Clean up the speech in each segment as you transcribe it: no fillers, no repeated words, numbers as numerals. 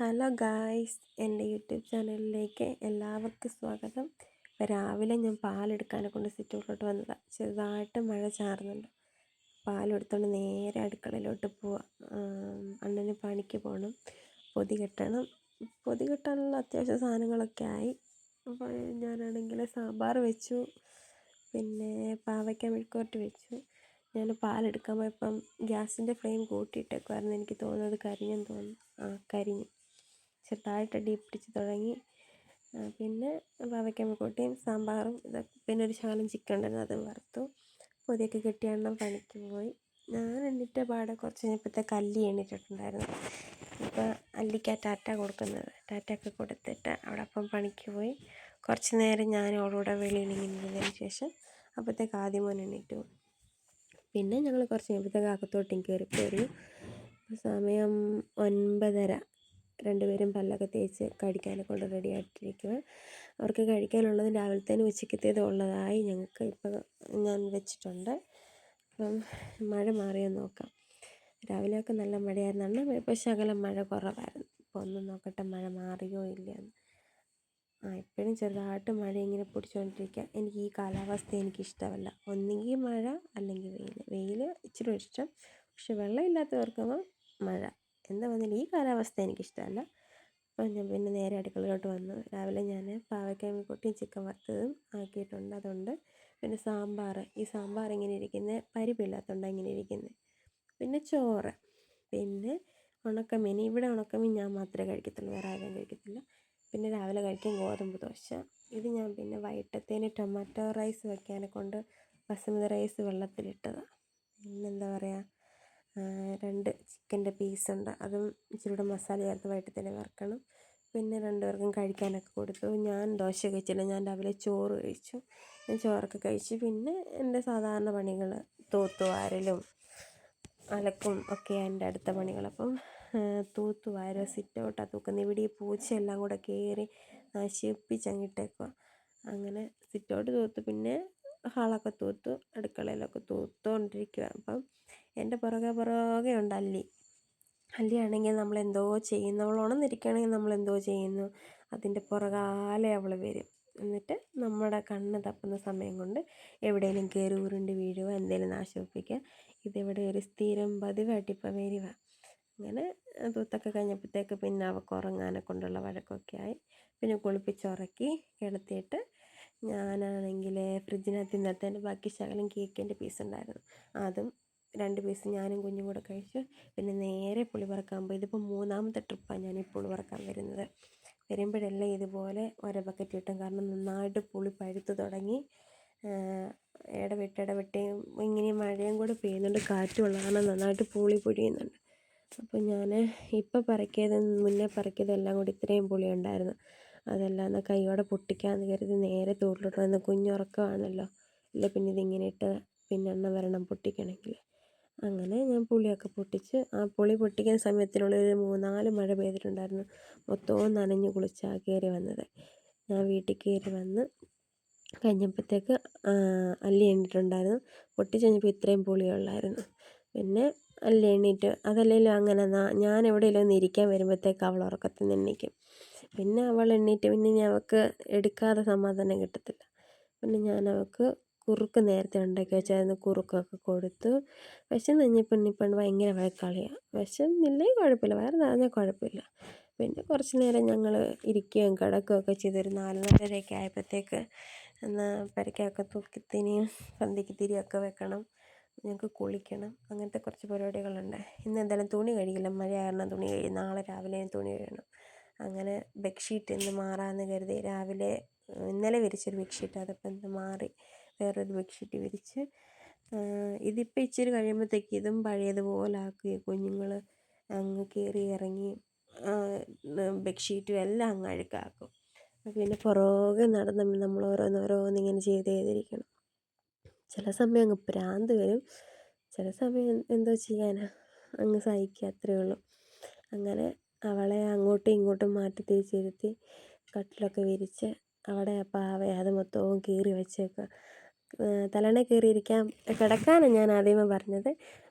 Hello guys, എൻ്റെ YouTube ചാനലിലേക്ക് എല്ലാവർക്കും സ്വാഗതം. ഇപ്പോൾ രാവിലെ ഞാൻ പാലെടുക്കാനെ കൊണ്ട് സിറ്റൗട്ടിലോട്ട് വന്നതാണ്. ചെറുതായിട്ട് മഴ ചാറുന്നുണ്ട്. പാലെടുത്തുകൊണ്ട് നേരെ അടുക്കളയിലോട്ട് പോവാം. അണ്ണന് പണിക്ക് പോകണം, പൊതി കെട്ടണം. പൊതി കെട്ടാനുള്ള അത്യാവശ്യ സാധനങ്ങളൊക്കെ ആയി. അപ്പോൾ ഞാനാണെങ്കിൽ സാമ്പാർ വെച്ചു, പിന്നെ പാവയ്ക്ക മെഴുക്കുവരട്ടി വെച്ചു. ഞാൻ പാലെടുക്കാൻ പോയപ്പം ഗ്യാസിൻ്റെ ഫ്ലെയിം കൂട്ടിയിട്ടേക്കുമായിരുന്നു. എനിക്ക് തോന്നുന്നത് കരിഞ്ഞെന്ന് തോന്നുന്നു. കരിഞ്ഞു, ചെറുതായിട്ട് അടി പിടിച്ച് തുടങ്ങി. പിന്നെ പാവയ്ക്ക മെഴുക്കുവരട്ടിയും സാമ്പാറും ഇതൊക്കെ, പിന്നെ ഒരു ശകലം ചിക്കൻ ഉണ്ടായിരുന്നു, അത് വറുത്തു. പൊതിയൊക്കെ കെട്ടി അണ്ണൻ പണിക്ക് പോയി. ഞാൻ എണീറ്റ പാടെ കുറച്ച് കഴിഞ്ഞപ്പോഴത്തേക്ക് അല്ലി എണീറ്റിട്ടുണ്ടായിരുന്നു. ഇപ്പോൾ അല്ലിക്കാ ടാറ്റ കൊടുക്കുന്നത്. ടാറ്റയൊക്കെ കൊടുത്തിട്ട് അവിടെ അപ്പം പണിക്ക് പോയി. കുറച്ച് നേരം ഞാൻ അവളോട് വെളിയിൽ ഇങ്ങനെ ഇരുന്നതിന് ശേഷം അപ്പോഴത്തേക്ക് ആദ്യം മോൻ എണീറ്റു. പിന്നെ ഞങ്ങൾ കുറച്ച് കഴിയുമ്പോഴത്തേക്ക് അകത്തോട്ടും കയറി. സമയം 9:30. രണ്ടുപേരും പല്ലൊക്കെ തേച്ച് കഴിക്കാനെ കൊണ്ട് റെഡി ആയിട്ടിരിക്കുക. അവർക്ക് കഴിക്കാനുള്ളതും രാവിലത്തേനും ഉച്ചക്കത്തേതും ഉള്ളതായി ഞങ്ങൾക്ക് ഇപ്പോൾ ഞാൻ വെച്ചിട്ടുണ്ട്. അപ്പം മഴ മാറിയെന്ന് നോക്കാം. രാവിലെയൊക്കെ നല്ല മഴയായിരുന്നു. ഇപ്പോൾ ശകലം മഴ കുറവായിരുന്നു. ഇപ്പോൾ ഒന്ന് നോക്കട്ടെ മഴ മാറിയോ ഇല്ലയെന്ന്. ഇപ്പോഴും ചെറുതായിട്ട് മഴ ഇങ്ങനെ പൊടിച്ചുകൊണ്ടിരിക്കുക. എനിക്ക് ഈ കാലാവസ്ഥ എനിക്കിഷ്ടമല്ല. ഒന്നുകിൽ മഴ അല്ലെങ്കിൽ വെയിൽ ഇച്ചിരി ഇഷ്ടം. പക്ഷെ വെള്ളമില്ലാത്തവർക്കുമ്പോൾ മഴ എന്താ വന്നില്ല. ഈ കാലാവസ്ഥ എനിക്കിഷ്ടമല്ല. അപ്പോൾ ഞാൻ പിന്നെ നേരെ അടുക്കളയിലോട്ട് വന്നു. രാവിലെ ഞാൻ പാവയ്ക്ക മെഴുക്കുവരട്ടിയും ചിക്കൻ വറുത്തതും ആക്കിയിട്ടുണ്ട്, അതുണ്ട്. പിന്നെ സാമ്പാർ, ഈ സാമ്പാർ ഇങ്ങനെ ഇരിക്കുന്നത് പരിപ്പില്ലാത്തതുകൊണ്ടാണ് ഇങ്ങനെ ഇരിക്കുന്നത്. പിന്നെ ചോറ്, പിന്നെ ഉണക്കമീൻ. ഇവിടെ ഉണക്കമീൻ ഞാൻ മാത്രമേ കഴിക്കത്തുള്ളൂ, വേറെ ആരും കഴിക്കത്തില്ല. പിന്നെ രാവിലെ കഴിക്കാൻ ഗോതമ്പ് ദോശ. ഇത് ഞാൻ പിന്നെ വൈകിട്ടത്തേന് ടൊമാറ്റോ റൈസ് വയ്ക്കാനെ കൊണ്ട് ബസുമതി റൈസ് വെള്ളത്തിലിട്ടതാണ്. പിന്നെന്താ പറയുക, 2 ചിക്കൻ്റെ പീസുണ്ട്, അതും ഇച്ചിരി കൂടെ മസാല ചേർത്ത് വൈകിട്ടത്തേന് വറുക്കണം. പിന്നെ 2 പേർക്കും കഴിക്കാനൊക്കെ കൊടുത്തു. ഞാൻ ദോശ കഴിച്ചില്ല, ഞാൻ രാവിലെ ചോറ് കഴിച്ചു. ഞാൻ ചോറൊക്കെ കഴിച്ച് പിന്നെ എൻ്റെ സാധാരണ പണികൾ തൂത്തുവാരലും അലക്കും ഒക്കെയാണ് എൻ്റെ അടുത്ത പണികൾ. അപ്പം തൂത്തുവാരുക, സിറ്റൗട്ടാണ് തൂക്കുന്നത്. ഇവിടെ ഈ പൂച്ചയെല്ലാം കൂടെ കയറി നശിപ്പിച്ചങ്ങിട്ടേക്കുക. അങ്ങനെ സിറ്റൗട്ട് തൂത്ത്, പിന്നെ ഹാളൊക്കെ തൂത്തു, അടുക്കളയിലൊക്കെ തൂത്തുകൊണ്ടിരിക്കുക. അപ്പം എൻ്റെ പുറകെ ഉണ്ട് അല്ലിയാണെങ്കിൽ നമ്മളെന്തോ ചെയ്യുന്നു, അവൾ ഉണർന്നിരിക്കുകയാണെങ്കിൽ നമ്മളെന്തോ ചെയ്യുന്നു, അതിൻ്റെ പുറകാലെ അവൾ വരും. എന്നിട്ട് നമ്മുടെ കണ്ണ് തപ്പുന്ന സമയം കൊണ്ട് എവിടെയെങ്കിലും കയറി ഉരുണ്ട് വീഴുക, എന്തെങ്കിലും നാശിപ്പിക്കുക. ഇതിവിടെ ഒരു സ്ഥിരം പതിവായിട്ട് ഇപ്പം വരുക. അങ്ങനെ തൂത്തൊക്കെ കഴിഞ്ഞപ്പോഴത്തേക്ക് പിന്നെ അവൾക്ക് ഉറങ്ങാനെ കൊണ്ടുള്ള വഴക്കൊക്കെ ആയി. പിന്നെ കുളിപ്പിച്ചുറക്കി കിടത്തിയിട്ട് ഞാനാണെങ്കിൽ ഫ്രിഡ്ജിനകത്ത് ഇന്നത്തേൻ്റെ ബാക്കി ശകലം കേക്കിൻ്റെ പീസ് ഉണ്ടായിരുന്നു, അതും 2 പീസ് ഞാനും കുഞ്ഞും കൂടെ കഴിച്ചു. പിന്നെ നേരെ പുളി പറക്കാൻ പോയി. ഇതിപ്പോൾ 3ാമത്തെ ട്രിപ്പാണ് ഞാൻ ഈ പുളി പറക്കാൻ വരുന്നത്. വരുമ്പോഴെല്ലാം ഇതുപോലെ ഓരോ ബക്കറ്റ് കിട്ടും, കാരണം നന്നായിട്ട് പുളി പഴുത്ത് തുടങ്ങി. ഇടവിട്ട് ഇങ്ങനെ മഴയും കൂടെ പെയ്യുന്നുണ്ട്, കാറ്റും ഉള്ള കാരണം നന്നായിട്ട് പുളി പൊഴിയുന്നുണ്ട്. അപ്പോൾ ഞാൻ ഇപ്പോൾ പറക്കിയത്, മുന്നേ പറക്കിയതെല്ലാം കൂടി ഇത്രയും പുളി ഉണ്ടായിരുന്നു. അതെല്ലാം എന്നാൽ കൈയോടെ പൊട്ടിക്കാമെന്ന് കരുതി നേരെ തോട്ടിലോട്ട് വന്ന്. കുഞ്ഞുറക്കമാണല്ലോ, ഇല്ല പിന്നെ ഇതിങ്ങനെ ഇട്ട് പിന്നെ എണ്ണം വരണം പൊട്ടിക്കണമെങ്കിൽ. അങ്ങനെ ഞാൻ പുളിയൊക്കെ പൊട്ടിച്ച്, ആ പുളി പൊട്ടിക്കുന്ന സമയത്തിനുള്ളിൽ 3-4 മഴ പെയ്തിട്ടുണ്ടായിരുന്നു. മൊത്തവും നനഞ്ഞ് കുളിച്ചാണ് കയറി വന്നത്. ഞാൻ വീട്ടിൽ കയറി വന്ന് കഴിഞ്ഞപ്പോഴത്തേക്ക് അല്ലി എണ്ണിട്ടുണ്ടായിരുന്നു. പൊട്ടിച്ച് കഴിഞ്ഞപ്പോൾ ഇത്രയും പുളിയുള്ളായിരുന്നു. പിന്നെ അല്ലി എണ്ണീറ്റ്, അതല്ലെങ്കിലും അങ്ങനെ ഞാൻ എവിടെയെങ്കിലും ഒന്ന് ഇരിക്കാൻ വരുമ്പോഴത്തേക്ക് അവൾ ഉറക്കത്തിൽ നിന്ന് എണ്ണീക്കും. പിന്നെ അവൾ എണ്ണീറ്റ് പിന്നെ ഇനി അവൾക്ക് എടുക്കാതെ സമാധാനം കിട്ടത്തില്ല. പിന്നെ ഞാൻ അവൾക്ക് കുറുക്ക് നേരത്തെ ഉണ്ടാക്കി വെച്ചായിരുന്നു, കുറുക്കൊക്കെ കൊടുത്തു. വിശന്ന് കഴിഞ്ഞപ്പോൾ ഭയങ്കര വഴക്കളിയാണ്. വിശന്നില്ലെങ്കിൽ കുഴപ്പമില്ല, വയറ് നിറഞ്ഞാൽ കുഴപ്പമില്ല. പിന്നെ കുറച്ച് നേരം ഞങ്ങൾ ഇരിക്കുകയും കിടക്കുകയൊക്കെ ചെയ്തൊരു 4:30 ആയപ്പോഴത്തേക്ക് എന്നാൽ പെരയ്ക്കൊക്കെ തൂക്കിത്തിനിയും സന്ധ്യയ്ക്ക് തിരിയൊക്കെ വെക്കണം, ഞങ്ങൾക്ക് കുളിക്കണം, അങ്ങനത്തെ കുറച്ച് പരിപാടികളുണ്ട്. ഇന്ന് എന്തായാലും തുണി കഴുകില്ല, മഴ കാരണം തുണി കഴുകി, നാളെ രാവിലെ തുണി കഴുകണം. അങ്ങനെ ബെഡ്ഷീറ്റ് ഇന്ന് മാറാമെന്ന് കരുതി. രാവിലെ ഇന്നലെ വിരിച്ചൊരു ബെഡ്ഷീറ്റ്, അതിപ്പോൾ ഇന്ന് മാറി വേറൊരു ബെഡ്ഷീറ്റ് വിരിച്ച്. ഇതിപ്പോൾ ഇച്ചിരി കഴിയുമ്പോഴത്തേക്ക് ഇതും പഴയതുപോലെ ആക്കി കുഞ്ഞുങ്ങൾ അങ്ങ് കയറി ഇറങ്ങി ബെഡ്ഷീറ്റും എല്ലാം അങ്ങ് അഴുക്കാക്കും. പിന്നെ പുറകെ നടന്ന് നമ്മൾ ഓരോന്നിങ്ങനെ ചെയ്തിരിക്കണം. ചില സമയം അങ്ങ് ഭ്രാന്ത് വരും, ചില സമയം എന്തോ ചെയ്യാനാ, അങ്ങ് സഹിക്കുക, അത്രയേ ഉള്ളൂ. അങ്ങനെ അവളെ അങ്ങോട്ടും ഇങ്ങോട്ടും മാറ്റി തിരിച്ചിരുത്തി കട്ടിലൊക്കെ വിരിച്ച് അവിടെ അത് മൊത്തവും കീറി വെച്ചേക്കുക. തലണ കയറിയിരിക്കാൻ കിടക്കാനാണ് ഞാൻ ആദ്യമേ പറഞ്ഞത്.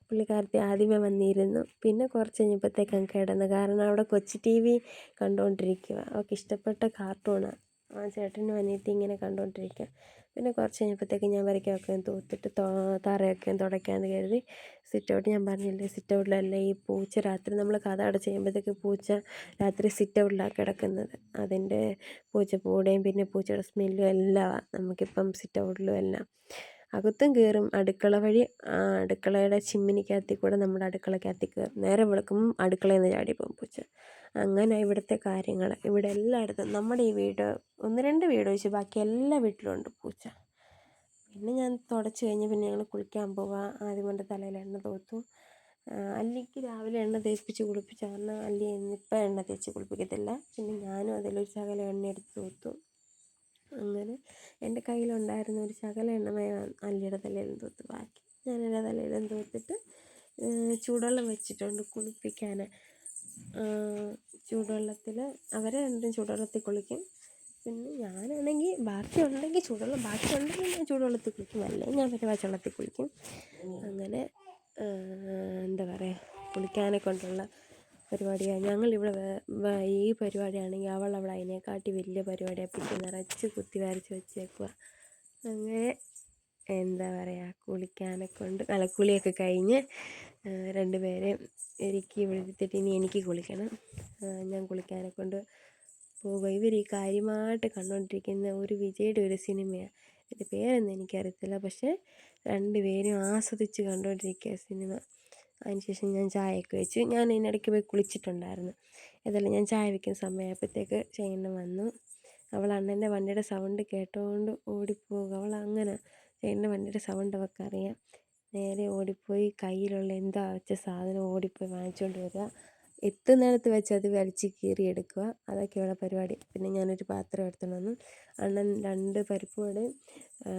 പുള്ളിക്കാരത്തി ആദ്യമേ വന്നിരുന്നു. പിന്നെ കുറച്ച് കഴിഞ്ഞപ്പോഴത്തേക്ക് അങ്ങ് കിടന്നു. കാരണം അവിടെ കൊച്ചു ടി വി കണ്ടുകൊണ്ടിരിക്കുക. അവൾക്ക് ഇഷ്ടപ്പെട്ട കാർട്ടൂണാണ്. ആ ചേട്ടനും അനിയത്തി ഇങ്ങനെ കണ്ടുകൊണ്ടിരിക്കുക. പിന്നെ കുറച്ച് കഴിഞ്ഞപ്പോഴത്തേക്ക് ഞാൻ വരയ്ക്കൊക്കെ തൂത്തിട്ട് തറയൊക്കെ തുടയ്ക്കാമെന്ന് കരുതി സിറ്റൗട്ട്, ഞാൻ പറഞ്ഞില്ലേ സിറ്റൗട്ടിലല്ലേ ഈ പൂച്ച രാത്രി നമ്മൾ കഥ അടച്ച് ചെയ്യുമ്പോഴത്തേക്ക് പൂച്ച രാത്രി സിറ്റൗട്ടിലാണ് കിടക്കുന്നത്. അതിൻ്റെ പൂച്ചപ്പൂടയും പിന്നെ പൂച്ചയുടെ സ്മെല്ലും എല്ലാം നമുക്കിപ്പം സിറ്റൗട്ടിലും എല്ലാം. അകത്തും കയറും. അടുക്കള വഴി അടുക്കളയുടെ ചിമ്മിനിക്കകത്തിൽ കൂടെ നമ്മുടെ അടുക്കളക്കകത്ത് കയറും. നേരെ വെളുക്കുമ്പം അടുക്കളയിൽ നിന്ന് ചാടിപ്പോകും പൂച്ച. അങ്ങനെ ഇവിടുത്തെ കാര്യങ്ങൾ. ഇവിടെ എല്ലായിടത്തും നമ്മുടെ ഈ വീട് 1-2 വീട് ഒഴിച്ച് ബാക്കി എല്ലാ വീട്ടിലും ഉണ്ട് പൂച്ച. പിന്നെ ഞാൻ തുടച്ച് കഴിഞ്ഞ് പിന്നെ ഞങ്ങൾ കുളിക്കാൻ പോവാം. ആദ്യം കൊണ്ട് തലയിൽ എണ്ണ തൂത്തു. അല്ലിക്ക് രാവിലെ എണ്ണ തേപ്പിച്ച് കുളിപ്പിച്ച കാരണം അല്ലി ഇപ്പം എണ്ണ തേച്ച് കുളിപ്പിക്കത്തില്ല. പിന്നെ ഞാനും അതിലൊരു ശകലം എണ്ണ എടുത്ത് തൂത്തു. അങ്ങനെ എൻ്റെ കയ്യിലുണ്ടായിരുന്ന ഒരു ശകലം എണ്ണമയ അല്ലിയുടെ തലയിലും തൂത്ത്. ബാക്കി ഞാൻ എൻ്റെ തലയിലും തൂത്തിട്ട് ചൂടുവെള്ളം വെച്ചിട്ടുണ്ട് കുളിപ്പിക്കാൻ. ചൂടുവെള്ളത്തിൽ അവരെ രണ്ടും ചൂടുവെള്ളത്തിൽ കുളിക്കും. പിന്നെ ഞാനാണെങ്കിൽ ബാക്കിയുണ്ടെങ്കിൽ ഞാൻ ചൂടുവെള്ളത്തിൽ കുളിക്കും. അല്ലെങ്കിൽ ഞാൻ പിന്നെ പച്ചവെള്ളത്തിൽ കുളിക്കും. അങ്ങനെ എന്താ പറയുക, കുളിക്കാനെ കൊണ്ടുള്ള പരിപാടിയാണ്. ഞങ്ങളിവിടെ ഈ പരിപാടിയാണെങ്കിൽ അവളവിടെ അതിനെക്കാട്ടി വലിയ പരിപാടിയാണ്. പിന്നെ നിറച്ച് കുത്തി വരച്ച് വെച്ചേക്കുക. അങ്ങനെ എന്താ പറയുക, കുളിക്കാനെ കൊണ്ട് കുളിയൊക്കെ കഴിഞ്ഞ് 2 പേരെയും എനിക്ക് വിളിച്ചിട്ട് ഇനി എനിക്ക് കുളിക്കണം. ഞാൻ കുളിക്കാനെ കൊണ്ട് പോകുക. ഇവർ ഈ കാര്യമായിട്ട് കണ്ടുകൊണ്ടിരിക്കുന്ന ഒരു വിജയുടെ ഒരു സിനിമയാണ്. അതിൻ്റെ പേരൊന്നും എനിക്കറിയത്തില്ല. പക്ഷേ 2 പേരും ആസ്വദിച്ച് കണ്ടുകൊണ്ടിരിക്കുക സിനിമ. അതിനുശേഷം ഞാൻ ചായയൊക്കെ വെച്ച് ഞാൻ ഇതിനിടയ്ക്ക് പോയി കുളിച്ചിട്ടുണ്ടായിരുന്നു. ഏതായാലും ഞാൻ ചായ വയ്ക്കുന്ന സമയമായപ്പോഴത്തേക്ക് ചേട്ടൻ വന്നു. അവൾ അണ്ണൻ്റെ വണ്ടിയുടെ സൗണ്ട് കേട്ടുകൊണ്ട് ഓടിപ്പോകുക. അവൾ അങ്ങനെ ചേട്ടൻ്റെ വണ്ടിയുടെ സൗണ്ട് അവൾക്കറിയാം. നേരെ ഓടിപ്പോയി കയ്യിലുള്ള എന്താ വെച്ച സാധനം ഓടിപ്പോയി വാങ്ങിച്ചുകൊണ്ട് വരിക. എത്തുന്നിടത്ത് വെച്ച് അത് വലിച്ച് കീറിയെടുക്കുക. അതൊക്കെയുള്ള പരിപാടി. പിന്നെ ഞാനൊരു പാത്രം എടുത്തുകൊണ്ട് വന്നു. അണ്ണൻ 2 പരിപ്പ് വടയും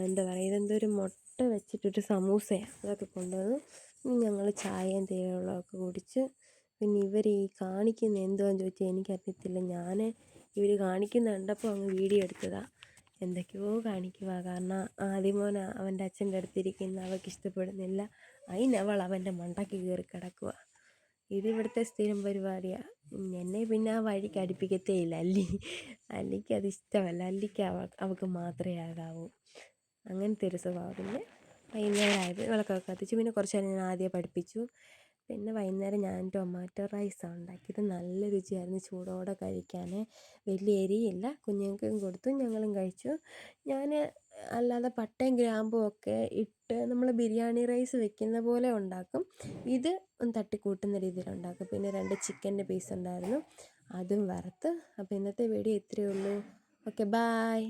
എന്താ പറയുക, ഇതെന്തോ ഒരു മുട്ട വെച്ചിട്ടൊരു സമൂസയാണ്, അതൊക്കെ കൊണ്ടുവന്നു. ഞങ്ങൾ ചായയും തേയിലവെള്ളമൊക്കെ കുടിച്ച്. പിന്നെ ഇവർ ഈ കാണിക്കുന്ന എന്തുവാന്ന് ചോദിച്ചാൽ എനിക്കറിയത്തില്ല. ഞാൻ ഇവർ കാണിക്കുന്ന കണ്ടപ്പോൾ അങ്ങ് വീഡിയോ എടുത്തതാണ്. എന്തൊക്കെയോ കാണിക്കുക. കാരണം ആദ്യമോൻ അവൻ്റെ അച്ഛൻ്റെ അടുത്തിരിക്കുന്ന അവൾക്ക് ഇഷ്ടപ്പെടുന്നില്ല. അതിനവൾ അവൻ്റെ മണ്ടയ്ക്ക് കയറി കിടക്കുക. ഇതിവിടുത്തെ സ്ഥിരം പരിപാടിയാണ്. എന്നെ പിന്നെ ആ വഴിക്ക് അടുപ്പിക്കത്തേ ഇല്ല. അല്ലിക്ക് അത് ഇഷ്ടമല്ല. അല്ലിക്ക് അവൾക്ക് മാത്രമേ ആകാവൂ. അങ്ങനത്തെ ഒരു സ്വഭാവം. പിന്നെ വൈകുന്നേരമായത് വിളക്കൊക്കെ കത്തിച്ചു. പിന്നെ കുറച്ച് നേരം ഞാൻ ആദ്യം പഠിപ്പിച്ചു. പിന്നെ വൈകുന്നേരം ഞാൻ ടൊമാറ്റോ റൈസാണ് ഉണ്ടാക്കിയത്. നല്ല രുചിയായിരുന്നു ചൂടോടെ കഴിക്കാൻ. വലിയ എരിയില്ല. കുഞ്ഞുങ്ങൾക്കും കൊടുത്തു, ഞങ്ങളും കഴിച്ചു. ഞാൻ അല്ലാതെ പട്ടയും ഗ്രാമ്പും ഒക്കെ ഇട്ട് നമ്മൾ ബിരിയാണി റൈസ് വെക്കുന്ന പോലെ ഉണ്ടാക്കും. ഇത് തട്ടിക്കൂട്ടുന്ന രീതിയിലുണ്ടാക്കും. പിന്നെ 2 ചിക്കൻ്റെ പീസ് ഉണ്ടായിരുന്നു, അതും വറുത്ത്. അപ്പോൾ ഇന്നത്തെ വീഡിയോ ഇത്രയേ ഉള്ളൂ. Okay, bye.